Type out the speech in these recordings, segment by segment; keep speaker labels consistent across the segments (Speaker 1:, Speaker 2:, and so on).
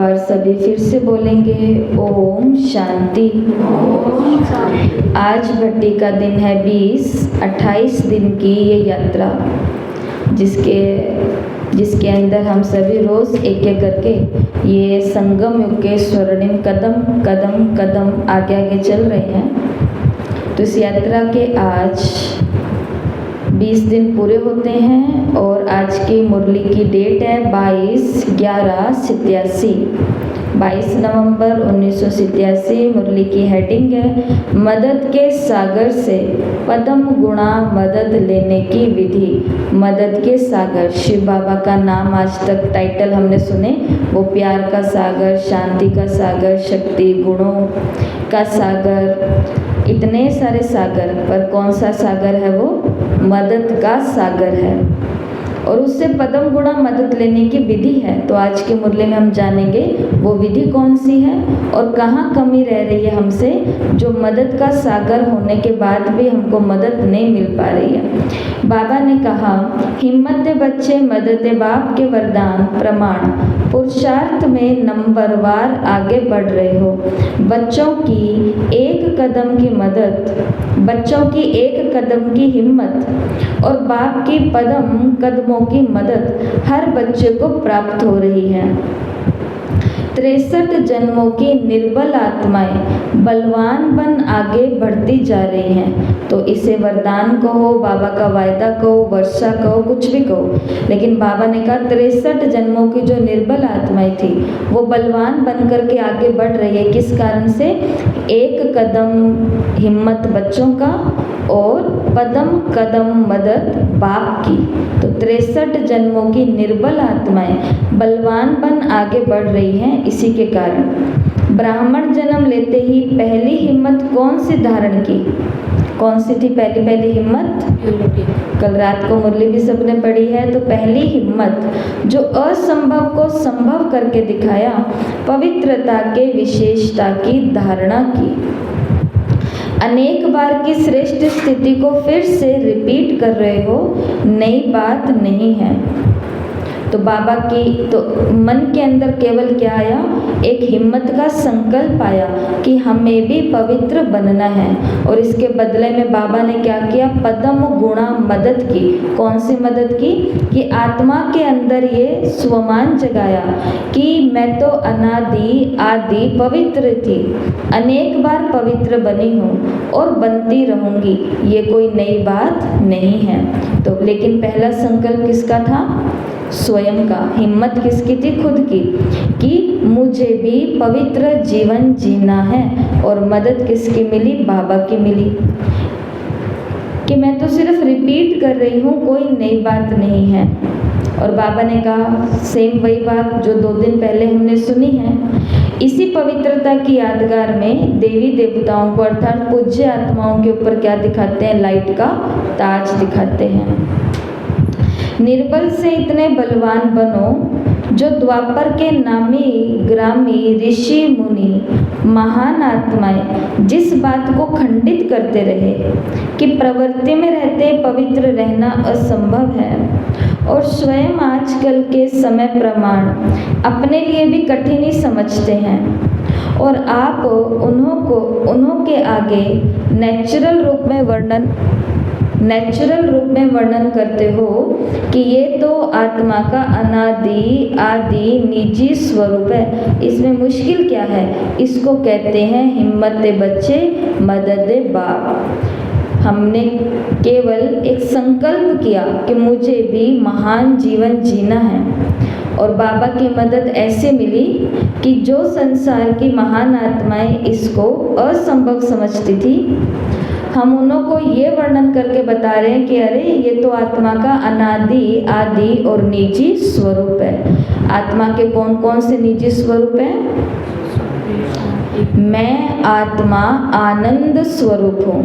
Speaker 1: और सभी फिर से बोलेंगे ओम शांति। आज भट्टी का दिन है 28 दिन की ये यात्रा, जिसके अंदर हम सभी रोज एक एक करके ये संगम युग के स्वर्णिम कदम कदम कदम आगे आगे चल रहे हैं। तो इस यात्रा के आज 20 दिन पूरे होते हैं और आज की मुरली की डेट है 22/11/87। 22 नवंबर 1987 मुरली की हेडिंग है मदद के सागर से पदम गुणा मदद लेने की विधि। मदद के सागर, शिव बाबा का नाम आज तक टाइटल हमने सुने, वो प्यार का सागर, शांति का सागर, शक्ति गुणों का सागर, इतने सारे सागर, पर कौन सा सागर है? वो मदद का सागर है और उससे पदम गुणा मदद लेने की विधि है। तो आज के मुरली में हम जानेंगे वो विधि कौन सी है और कहाँ कमी रह रही है हमसे, जो मदद का सागर होने के बाद भी हमको मदद नहीं मिल पा रही है। बाबा ने कहा, हिम्मत दे बच्चे, मदद दे बाप के वरदान प्रमाण, पुरुषार्थ में नंबरवार आगे बढ़ रहे हो। बच्चों की एक कदम की मदद, बच्चों की एक कदम की हिम्मत और बाप की कदमों की मदद हर बच्चे को प्राप्त हो रही है। 63 जन्मों की निर्बल आत्माएं बलवान बन आगे बढ़ती जा रही हैं। तो इसे वरदान कहो, बाबा का वायदा कहो, वर्षा कहो, कुछ भी कहो, लेकिन बाबा ने कहा 63 जन्मों की जो निर्बल आत्माएं थी वो बलवान बन करके आगे बढ़ रही है। किस कारण से? एक कदम हिम्मत बच्चों का और पदम कदम मदद बाप की। तो 63 जन्मों की निर्बल आत्माएं बलवान बन आगे बढ़ रही हैं। इसी के कारण ब्राह्मण जन्म लेते ही पहली हिम्मत कौन सी धारण की? कौन सी थी पहली हिम्मत? कल रात को मुरली भी सबने पढ़ी है। तो पहली हिम्मत जो असंभव को संभव करके दिखाया, पवित्रता के विशेषता की धारणा की। अनेक बार की श्रेष्ठ स्थिति को फिर से रिपीट कर रहे हो, नई बात नहीं है। तो बाबा की तो मन के अंदर केवल क्या आया? एक हिम्मत का संकल्प आया कि हमें भी पवित्र बनना है। और इसके बदले में बाबा ने क्या किया? पदम गुणा मदद की। कौन सी मदद की? कि आत्मा के अंदर ये स्वमान जगाया कि मैं तो अनादि आदि पवित्र थी, अनेक बार पवित्र बनी हूँ और बनती रहूँगी, ये कोई नई बात नहीं है। तो लेकिन पहला संकल्प किसका था? स्वयं का। हिम्मत किसकी थी? खुद की, कि मुझे भी पवित्र जीवन जीना है। और मदद किसकी मिली? बाबा की मिली, कि मैं तो सिर्फ रिपीट कर रही हूँ, कोई नई बात नहीं है। और बाबा ने कहा सेम वही बात जो 2 दिन पहले हमने सुनी है। इसी पवित्रता की यादगार में देवी देवताओं को अर्थात पूज्य आत्माओं के ऊपर क्या दिखाते हैं? लाइट का ताज दिखाते हैं। निर्बल से इतने बलवान बनो जो द्वापर के नामी ग्रामी ऋषि मुनि महान आत्माएं जिस बात को खंडित करते रहे कि प्रवृत्ति में रहते पवित्र रहना असंभव है, और स्वयं आजकल के समय प्रमाण अपने लिए भी कठिन ही समझते हैं, और आप उन्हों के आगे नेचुरल रूप में वर्णन करते हो कि ये तो आत्मा का अनादि आदि निजी स्वरूप है। इसमें मुश्किल क्या है? इसको कहते हैं हिम्मत दे बच्चे, मदद दे बाप। हमने केवल एक संकल्प किया कि मुझे भी महान जीवन जीना है, और बाबा की मदद ऐसे मिली कि जो संसार की महान आत्माएं इसको असंभव समझती थी, हम उन्हों को ये वर्णन करके बता रहे हैं कि अरे ये तो आत्मा का अनादि आदि और निजी स्वरूप है। आत्मा के कौन कौन से निजी स्वरूप हैं? मैं आत्मा आनंद स्वरूप हूँ,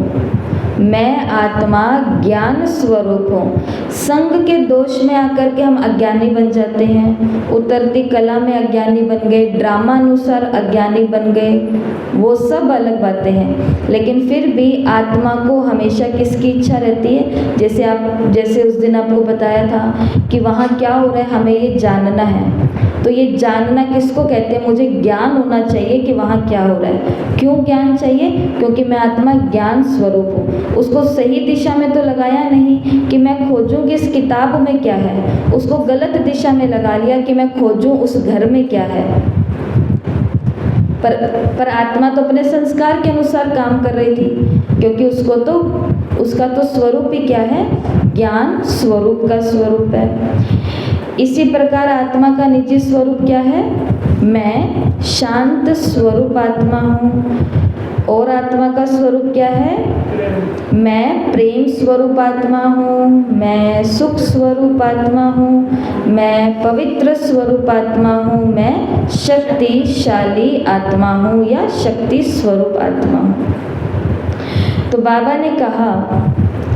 Speaker 1: मैं आत्मा ज्ञान स्वरूप हूँ। संग के दोष में आकर के हम अज्ञानी बन जाते हैं, उतरती कला में अज्ञानी बन गए, ड्रामा अनुसार अज्ञानी बन गए, वो सब अलग बातें हैं। लेकिन फिर भी आत्मा को हमेशा किसकी इच्छा रहती है? जैसे उस दिन आपको बताया था कि वहाँ क्या हो रहा है, हमें ये जानना है। तो ये जानना किसको कहते हैं? मुझे ज्ञान होना चाहिए कि वहाँ क्या हो रहा है। क्यों ज्ञान चाहिए? क्योंकि मैं आत्मा ज्ञान स्वरूप हूँ। उसको सही दिशा में तो लगाया नहीं कि मैं खोजूं कि इस किताब में क्या है, उसको गलत दिशा में लगा लिया कि मैं खोजूं उस घर में क्या है। पर आत्मा तो अपने संस्कार के अनुसार काम कर रही थी, क्योंकि उसका तो स्वरूप ही क्या है? ज्ञान स्वरूप का स्वरूप है। इसी प्रकार आत्मा का निजी स्वरूप क्या है? मैं शांत स्वरूप आत्मा हूँ। और आत्मा का स्वरूप क्या है? मैं प्रेम स्वरूप आत्मा हूँ, मैं सुख स्वरूप आत्मा हूँ, मैं पवित्र स्वरूप आत्मा हूँ, मैं शक्तिशाली आत्मा हूँ या शक्ति स्वरूप आत्मा हूँ। तो बाबा ने कहा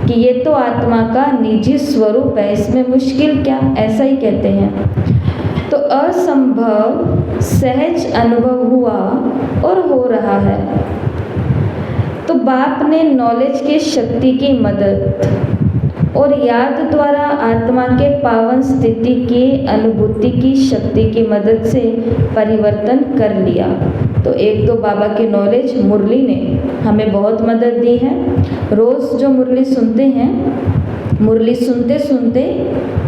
Speaker 1: कि ये तो आत्मा का निजी स्वरूप है, इसमें मुश्किल क्या? ऐसा ही कहते हैं। तो असंभव सहज अनुभव हुआ और हो रहा है। तो बाप ने नॉलेज की शक्ति की मदद और याद द्वारा आत्मा के पावन स्थिति की अनुभूति की शक्ति की मदद से परिवर्तन कर लिया। तो एक तो बाबा की नॉलेज, मुरली ने हमें बहुत मदद दी है। रोज़ जो मुरली सुनते हैं, मुरली सुनते सुनते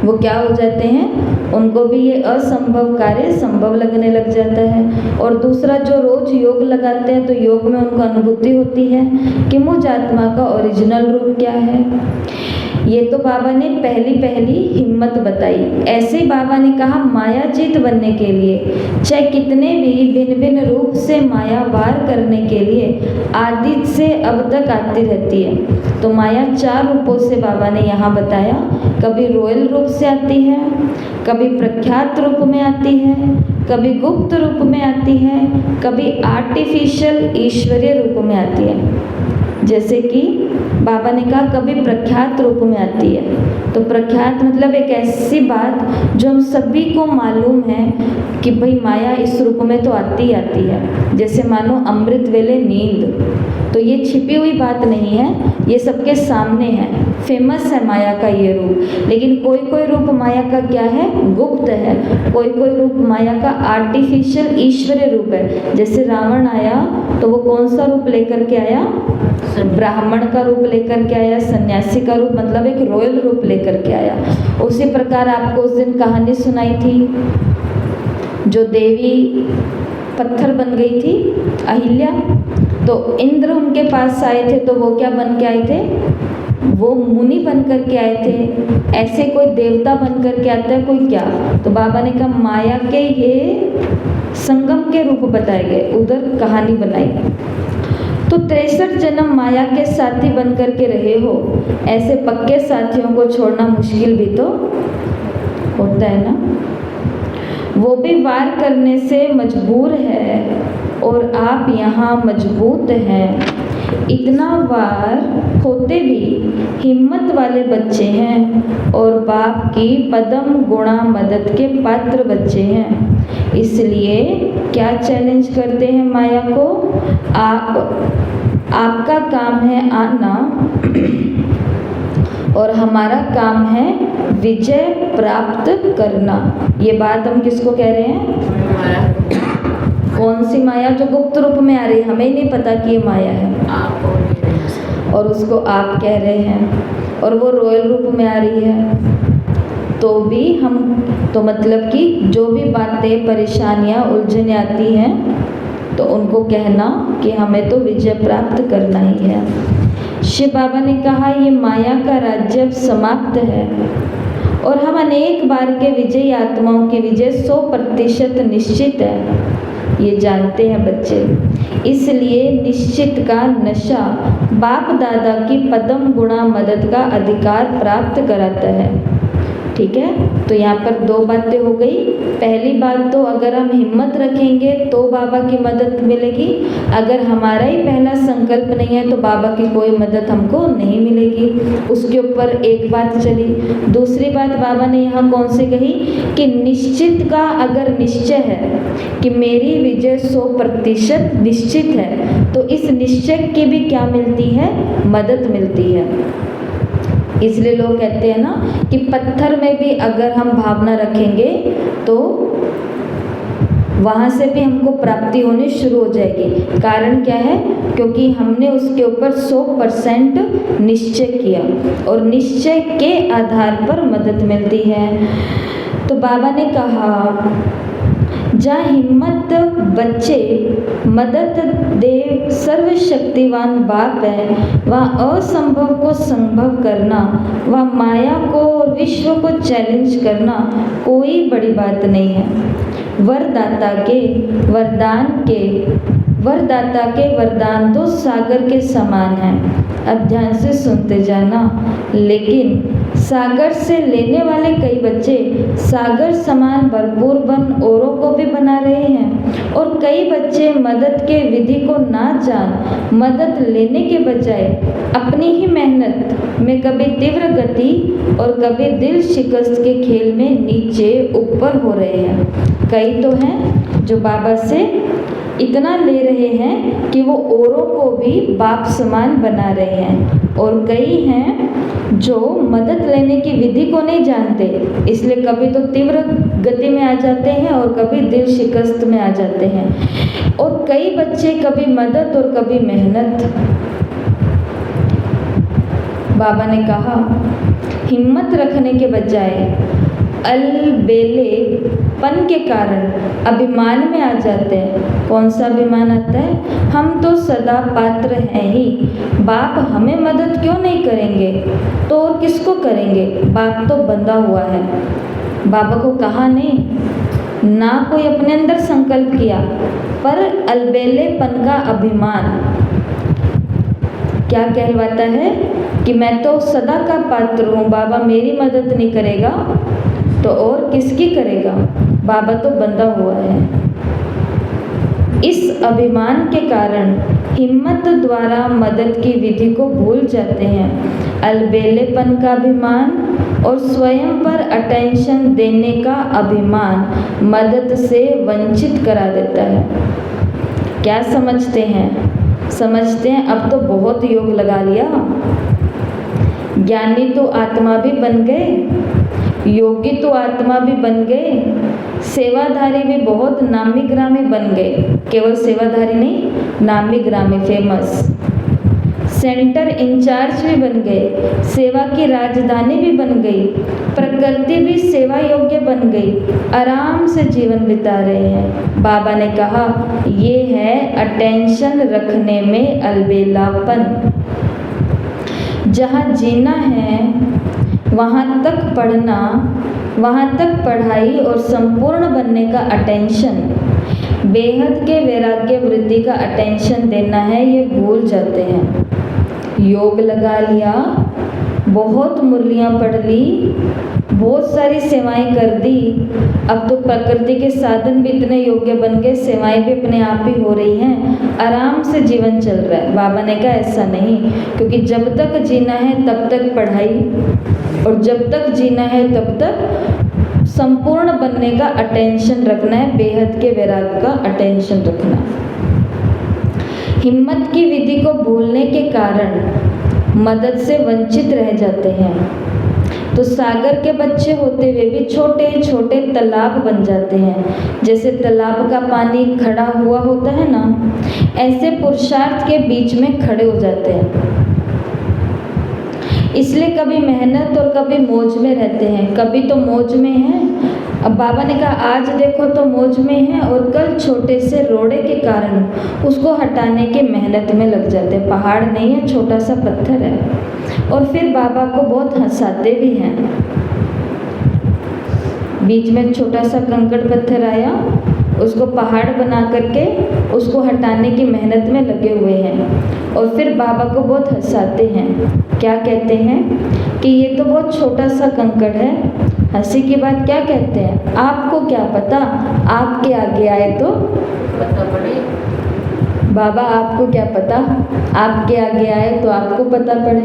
Speaker 1: वो क्या हो जाते हैं? उनको भी ये असंभव कार्य संभव लगने लग जाता है। और दूसरा, जो रोज योग लगाते हैं तो योग में उनको अनुभूति होती है कि मुझ आत्मा का ओरिजिनल रूप क्या है। ये तो बाबा ने पहली हिम्मत बताई। ऐसे ही बाबा ने कहा मायाजीत बनने के लिए, चाहे कितने भी भिन्न भिन्न रूप से माया वार करने के लिए आदि से अब तक आती रहती है। तो माया 4 रूपों से बाबा ने यहाँ बताया। कभी रॉयल रूप से आती है, कभी प्रख्यात रूप में आती है, कभी गुप्त रूप में आती है, कभी आर्टिफिशियल ईश्वरीय रूप में आती है। जैसे कि बाबा ने कहा कभी प्रख्यात रूप में आती है। तो प्रख्यात मतलब एक ऐसी बात जो हम सभी को मालूम है कि भाई माया इस रूप में तो आती ही आती है। जैसे मानो अमृत वेले नींद, तो ये छिपी हुई बात नहीं है, ये सबके सामने है। फेमस है माया का ये रूप। लेकिन कोई कोई रूप माया का क्या है? गुप्त है। कोई कोई रूप माया का आर्टिफिशियल ईश्वरीय रूप है। जैसे रावण आया तो वो कौन सा रूप लेकर के आया? ब्राह्मण का रूप लेकर के आया, सन्यासी का रूप, मतलब एक रॉयल रूप लेकर के आया। उसी प्रकार आपको उस दिन कहानी सुनाई थी, जो देवी पत्थर बन गई थी, अहिल्या। तो इंद्र उनके पास आए थे, तो वो क्या बन के आए थे? वो मुनि बन कर के आए थे। ऐसे कोई देवता बन कर के आता है, कोई क्या? तो बाबा ने कहा माया के ये संगम के रूप बताए गए, उधर कहानी बनाई। तो 63 जन्म माया के साथी बन कर के रहे हो, ऐसे पक्के साथियों को छोड़ना मुश्किल भी तो होता है ना। वो भी वार करने से मजबूर है और आप यहाँ मजबूत हैं। इतना वार होते भी हिम्मत वाले बच्चे हैं और बाप की पदम गुणा मदद के पात्र बच्चे हैं। इसलिए क्या चैलेंज करते हैं माया को? आपका काम है आना और हमारा काम है विजय प्राप्त करना। ये बात हम किसको कह रहे हैं? कौन सी माया? जो गुप्त रूप में आ रही है, हमें नहीं पता कि ये माया है, और उसको आप कह रहे हैं। और वो रॉयल रूप में आ रही है तो भी हम, तो मतलब कि जो भी बातें, परेशानियां, उलझने आती हैं, तो उनको कहना कि हमें तो विजय प्राप्त करना ही है। शिव बाबा ने कहा ये माया का राज्य अब समाप्त है और हम अनेक बार के विजयी आत्माओं की विजय 100% निश्चित है। ये जानते हैं बच्चे। इसलिए निश्चित का नशा बाप दादा की पदम गुणा मदद का अधिकार प्राप्त कराता है। ठीक है। तो यहाँ पर दो बातें हो गई। पहली बात तो अगर हम हिम्मत रखेंगे तो बाबा की मदद मिलेगी, अगर हमारा ही पहला संकल्प नहीं है तो बाबा की कोई मदद हमको नहीं मिलेगी। उसके ऊपर एक बात चली। दूसरी बात बाबा ने यहाँ कौन सी कही कि निश्चित का अगर निश्चय है कि मेरी विजय 100% निश्चित है, तो इस निश्चय की भी क्या मिलती है, मदद मिलती है। इसलिए लोग कहते हैं ना कि पत्थर में भी अगर हम भावना रखेंगे तो वहाँ से भी हमको प्राप्ति होनी शुरू हो जाएगी। कारण क्या है, क्योंकि हमने उसके ऊपर 100% निश्चय किया और निश्चय के आधार पर मदद मिलती है। तो बाबा ने कहा जहाँ हिम्मत बच्चे मदद दे सर्वशक्तिवान बाप है, वहाँ असंभव को संभव करना, वहाँ माया को और विश्व को चैलेंज करना कोई बड़ी बात नहीं है। वरदाता के वरदान तो सागर के समान हैं। अब ध्यान से सुनते जाना। लेकिन सागर से लेने वाले कई बच्चे सागर समान भरपूर बन औरों को भी बना रहे हैं, और कई बच्चे मदद के विधि को ना जान मदद लेने के बजाय अपनी ही मेहनत में कभी तीव्र गति और कभी दिल शिकस्त के खेल में नीचे ऊपर हो रहे हैं। कई तो हैं जो बाबा से इतना ले रहे हैं कि वो औरों को भी बाप समान बना रहे हैं, और कई हैं जो मदद लेने की विधि को नहीं जानते, इसलिए कभी तो तीव्र गति में आ जाते हैं और कभी दिल शिकस्त में आ जाते हैं। और कई बच्चे कभी मदद और कभी मेहनत। बाबा ने कहा हिम्मत रखने के बजाय अलबेलेपन के कारण अभिमान में आ जाते हैं। कौन सा अभिमान आता है, हम तो सदा पात्र हैं ही, बाप हमें मदद क्यों नहीं करेंगे, तो और किसको करेंगे, बाप तो बंधा हुआ है। बाबा को कहा नहीं, ना कोई अपने अंदर संकल्प किया, पर अलबेलेपन का अभिमान क्या कहलवाता है कि मैं तो सदा का पात्र हूँ, बाबा मेरी मदद नहीं करेगा तो और किसकी करेगा, बाबा तो बंधा हुआ है। इस अभिमान के कारण हिम्मत द्वारा मदद की विधि को भूल जाते हैं। अलबेलेपन का अभिमान और स्वयं पर अटेंशन देने का अभिमान मदद से वंचित करा देता है। क्या समझते हैं, समझते हैं अब तो बहुत योग लगा लिया, ज्ञानी तो आत्मा भी बन गए, योगी तो आत्मा भी बन गए, सेवाधारी भी बहुत नामी ग्रामी बन गए, केवल सेवाधारी नहीं, नामी ग्रामी फेमस, सेंटर इंचार्ज भी बन गए, सेवा की राजधानी भी बन गई, प्रकृति भी सेवा योग्य बन गई, आराम से जीवन बिता रहे हैं। बाबा ने कहा ये है अटेंशन रखने में अलबेलापन। जहाँ जीना है वहाँ तक पढ़ना, वहाँ तक पढ़ाई और संपूर्ण बनने का अटेंशन, बेहद के वैराग्य वृद्धि का अटेंशन देना है, ये भूल जाते हैं। योग लगा लिया, बहुत मुरलियाँ पढ़ ली, बहुत सारी सेवाएं कर दी, अब तो प्रकृति के साधन भी इतने योग्य बन गए, सेवाएं भी अपने आप ही हो रही हैं, आराम से जीवन चल रहा है। बाबा ने कहा ऐसा नहीं, क्योंकि जब तक जीना है तब तक पढ़ाई, और जब तक जीना है तब तक संपूर्ण बनने का अटेंशन रखना है, बेहद के वैराग्य का अटेंशन रखना है। हिम्मत की विधि को भूलने के कारण मदद से वंचित रह जाते हैं। तो सागर के बच्चे होते हुए भी छोटे छोटे तालाब बन जाते हैं। जैसे तालाब का पानी खड़ा हुआ होता है ना, ऐसे पुरुषार्थ के बीच में खड़े हो जाते हैं। इसलिए कभी मेहनत और कभी मौज में रहते हैं, कभी तो मौज में हैं। अब बाबा ने कहा आज देखो तो मौज में हैं, और कल छोटे से रोड़े के कारण उसको हटाने के मेहनत में लग जाते हैं। पहाड़ नहीं है, छोटा सा पत्थर है, और फिर बाबा को बहुत हंसाते भी हैं। बीच में छोटा सा कंकड़ पत्थर आया, उसको पहाड़ बना करके उसको हटाने की मेहनत में लगे हुए हैं, और फिर बाबा को बहुत हंसाते हैं। क्या कहते हैं कि ये तो बहुत छोटा सा कंकड़ है, हंसी की बात क्या कहते हैं, आपको क्या पता, आपके आगे आए तो
Speaker 2: पता पड़े।
Speaker 1: बाबा आपको क्या पता, आपके आगे आए तो आपको पता पड़े।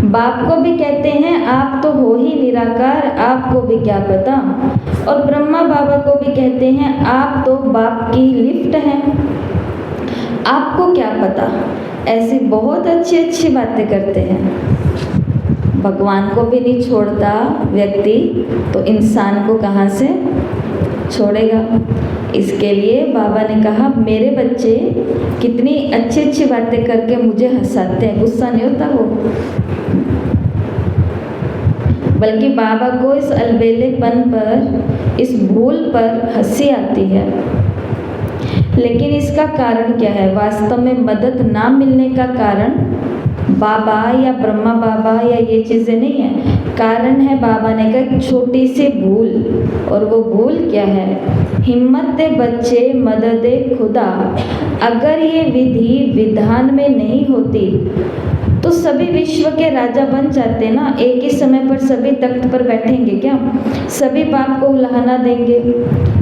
Speaker 1: बाप को भी कहते हैं आप तो हो ही निराकार, आपको भी क्या पता। और ब्रह्मा बाबा को भी कहते हैं आप तो बाप की लिफ्ट हैं, आपको क्या पता। ऐसी बहुत अच्छी अच्छी बातें करते हैं। भगवान को भी नहीं छोड़ता व्यक्ति, तो इंसान को कहाँ से छोड़ेगा। इसके लिए बाबा ने कहा मेरे बच्चे कितनी अच्छी अच्छी बातें करके मुझे हंसाते हैं, गुस्सा नहीं होता वो, बल्कि बाबा को इस अलबेलेपन पर, इस भूल पर हंसी आती है। लेकिन इसका कारण क्या है, वास्तव में मदद ना मिलने का कारण बाबा या ब्रह्मा बाबा या ये चीज़ें नहीं है, कारण है बाबा ने कहा एक छोटी सी भूल। और वो भूल क्या है, हिम्मत दे बच्चे मदद दे खुदा। अगर ये विधि विधान में नहीं होती तो सभी विश्व के राजा बन जाते ना, एक ही समय पर सभी तख्त पर बैठेंगे क्या, सभी बाप को उल्हाना देंगे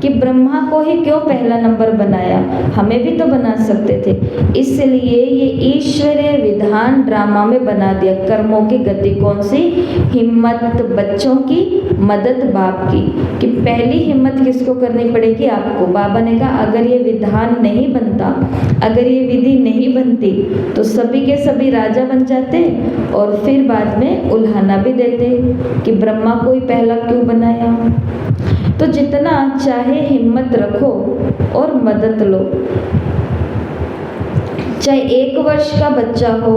Speaker 1: कि ब्रह्मा को ही क्यों पहला नंबर बनाया, हमें भी तो बना सकते थे। इसलिए ये ईश्वरीय विधान ड्रामा में बना दिया। कर्मों की गति कौन सी, हिम्मत बच्चों की, मदद बाप की, कि पहली हिम्मत किसको करनी पड़ेगी, आपको। बाबा ने कहा अगर ये विधान नहीं बनता, अगर ये विधि नहीं बनती तो सभी के सभी राजा बन जाते और फिर बाद में उल्हाना भी देते कि ब्रह्मा को ही पहला क्यों बनाया। तो जितना चाहे हिम्मत रखो और मदद लो, चाहे 1 वर्ष का बच्चा हो,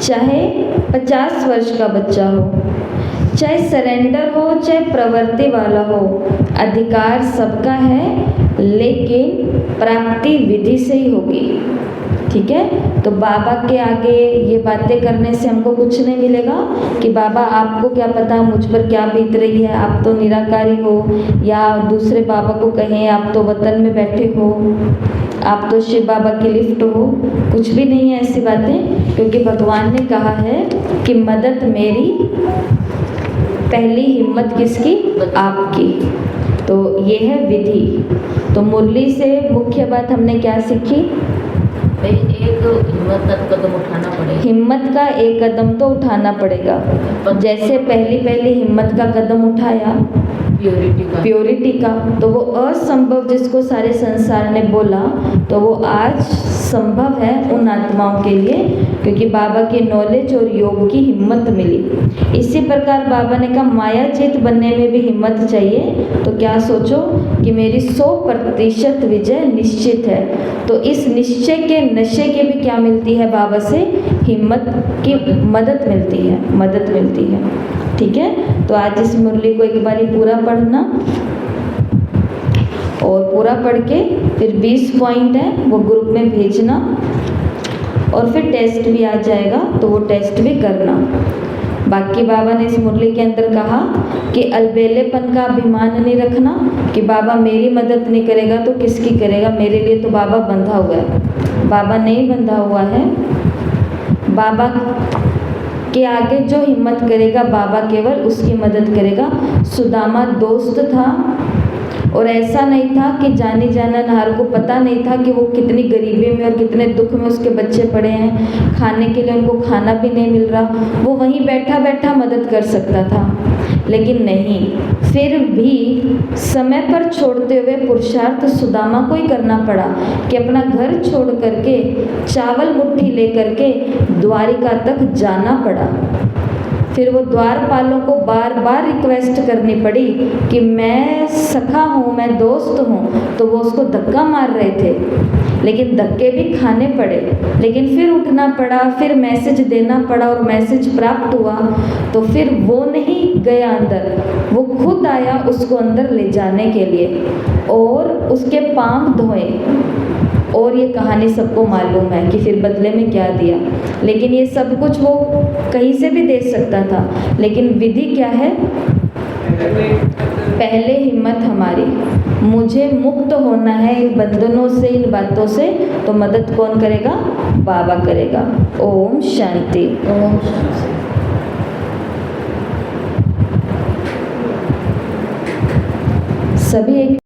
Speaker 1: चाहे 50 वर्ष का बच्चा हो, चाहे सरेंडर हो, चाहे प्रवृत्ति वाला हो, अधिकार सबका है, लेकिन प्राप्ति विधि से ही होगी। ठीक है, तो बाबा के आगे ये बातें करने से हमको कुछ नहीं मिलेगा कि बाबा आपको क्या पता मुझ पर क्या बीत रही है, आप तो निराकारी हो, या दूसरे बाबा को कहें आप तो वतन में बैठे हो, आप तो शिव बाबा की लिफ्ट हो। कुछ भी नहीं है ऐसी बातें, क्योंकि भगवान ने कहा है कि मदद मेरी, पहली हिम्मत किसकी, आपकी। तो ये है विधि। तो मुरली से मुख्य बात हमने क्या सीखी,
Speaker 2: एक हिम्मत का कदम उठाना पड़ेगा,
Speaker 1: हिम्मत का एक कदम तो उठाना पड़ेगा। जैसे पहली हिम्मत का कदम उठाया प्योरिटी का, तो वो असंभव जिसको सारे संसार ने बोला, तो वो आज संभव है उन आत्माओं के लिए, क्योंकि बाबा की नॉलेज और योग की हिम्मत मिली। इसी प्रकार बाबा ने कहा मायाजीत बनने में भी हिम्मत चाहिए। तो क्या सोचो कि मेरी 100% विजय निश्चित है। तो इस निश्चय के नशे के भी क्या मिलती है, बाबा से हिम्मत की मदद मिलती है, मदद मिलती है। ठीक है, तो आज इस मुरली को एक बारी पूरा पढ़ना, और पूरा पढ़ के फिर 20 पॉइंट है वो ग्रुप में भेजना, और फिर टेस्ट भी आ जाएगा तो वो टेस्ट भी करना। बाकी बाबा ने इस मुरली के अंदर कहा कि अलबेलेपन का अभिमान नहीं रखना कि बाबा मेरी मदद नहीं करेगा तो किसकी करेगा, मेरे लिए तो बाबा बंधा हुआ है। बाबा नहीं बंधा हुआ है, बाबा के आगे जो हिम्मत करेगा बाबा केवल उसकी मदद करेगा। सुदामा दोस्त था, और ऐसा नहीं था कि जानी जाना नहार को पता नहीं था कि वो कितनी गरीबी में और कितने दुख में उसके बच्चे पड़े हैं, खाने के लिए उनको खाना भी नहीं मिल रहा, वो वहीं बैठा बैठा मदद कर सकता था। लेकिन नहीं, फिर भी समय पर छोड़ते हुए पुरुषार्थ सुदामा को ही करना पड़ा कि अपना घर छोड़ करके चावल मुट्ठी लेकर के द्वारिका तक जाना पड़ा। फिर वो द्वारपालों को बार बार रिक्वेस्ट करनी पड़ी कि मैं सखा हूँ, मैं दोस्त हूँ, तो वो उसको धक्का मार रहे थे, लेकिन धक्के भी खाने पड़े, लेकिन फिर उठना पड़ा, फिर मैसेज देना पड़ा, और मैसेज प्राप्त हुआ तो फिर वो नहीं गया अंदर, वो खुद आया उसको अंदर ले जाने के लिए, और उसके पाँव धोए। और ये कहानी सबको मालूम है कि फिर बदले में क्या दिया। लेकिन ये सब कुछ वो कहीं से भी दे सकता था, लेकिन विधि क्या है, पहले हिम्मत हमारी, मुझे मुक्त होना है इन बंधनों से, इन बातों से, तो मदद कौन करेगा, बाबा करेगा। ओम शांति।
Speaker 2: ओम शांति।
Speaker 1: सभी एक